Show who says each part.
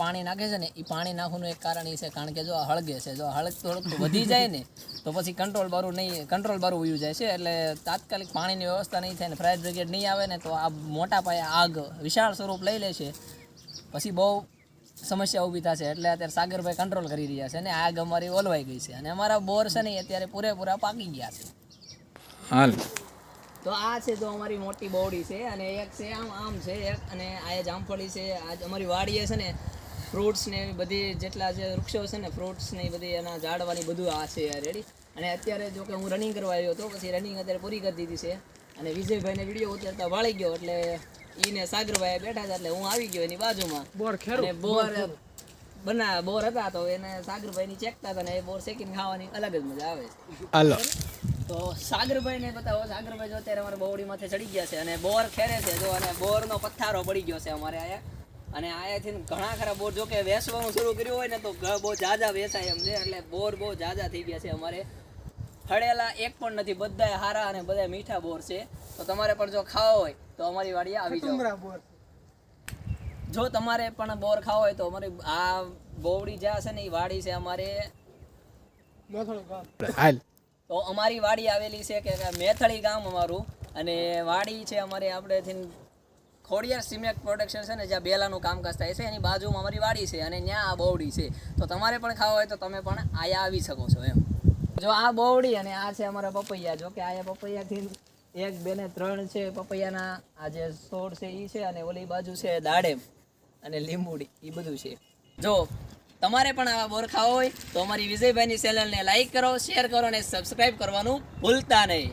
Speaker 1: પાણી નાખે છે ને એ પાણી નાખવાનું એક કારણ એ છે કારણ કે જો આ હળગે છે, જો હળગ થોડુંક વધી જાય ને તો પછી કંટ્રોલ બારું વયું જાય છે, એટલે તાત્કાલિક પાણીની વ્યવસ્થા નહીં થાય ને ફાયર બ્રિગેડ નહીં આવે ને તો આ મોટા પાયે આગ વિશાળ સ્વરૂપ લઈ લે છે, પછી બહુ સમસ્યા ઊભી થશે. એટલે અત્યારે સાગરભાઈ કંટ્રોલ કરી રહ્યા છે ને આગ અમારી ઓલવાઈ ગઈ છે અને અમારા બોર છે ને અત્યારે પૂરેપૂરા પાકી ગયા છે.
Speaker 2: હાલ
Speaker 1: તો આ છે તો અમારી મોટી બોવડી છે અને એક છે આમ છે એક, અને આ જામફળી છે. આ અમારી વાડીએ છે ને ફ્રૂટ્સ ને એવી બધી જેટલા જે વૃક્ષો છે ને ફ્રૂટ્સ ને એ બધી એના ઝાડવાની બધું આ છે રેડી. અને અત્યારે જો કે હું રનિંગ કરવા આવ્યો હતો, પછી રનિંગ અત્યારે પૂરી કરી દીધી છે અને વિજયભાઈને વિડીયો ઉતારતા વાળી ગયો એટલે એને સાગરભાઈ બેઠા હતા એટલે હું આવી ગયો એની બાજુમાં. અને બોર હતા તો એને સાગરભાઈની ચેકતા હતા ને એ બોર શેકીને ખાવાની અલગ જ મજા આવે છે.
Speaker 2: હાલો
Speaker 1: તો સાગરભાઈને બતાવો. સાગરભાઈ જો અત્યારે અમારે બોવડી માથે ચડી ગયા છે અને બોર ખેરે છે જો, અને બોરનો પથ્થારો પડી ગયો છે અમારે આયા. અને આયાથી ઘણા ખરા બોર જો કે વેચવાનું શરૂ કર્યું હોય ને તો બહુ જાજા વેચાય એમ છે, એટલે બોર બહુ જાજા થઈ ગયા છે અમારે. હળેલા એક પણ નથી, બધાય હારા અને બધાય મીઠા બોર છે. તો તમારે પણ જો ખાવા હોય તો અમારી વાડીએ આવી જાઓ. જો તમારે પણ બોર ખાવા હોય તો અમારી આ બોવડી જ્યાં છે ને એ વાડી છે અમારે.
Speaker 2: હાલ
Speaker 1: તો અમારી વાડી આવેલી છે કે મેથળી ગામ અમારું, અને વાડી છે અમારે આપણેથી ખોડિયાર સિમેન્ટ પ્રોડક્શન છે ને જ્યાં બેલાનું કામકાજ થાય છે એની બાજુમાં અમારી વાડી છે અને ત્યાં આ બોવડી છે. તો તમારે પણ ખાવા હોય તો તમે પણ આયા આવી શકો છો એમ. જો આ બોવડી અને આ છે અમારા પપૈયા. જો કે આયા પપૈયાથી 1, 2 ને 3 છે પપૈયાના આ જે છોડ છે એ છે, અને ઓલી બાજુ છે દાડેમ અને લીંબુડી એ બધું છે. જો તમારે પણ આવા બોર ખાવા હોય તો અમારી વિજયભાઈની ચેનલને લાઈક કરો, શેર કરો અને સબસ્ક્રાઈબ કરવાનું ભૂલતા નહીં.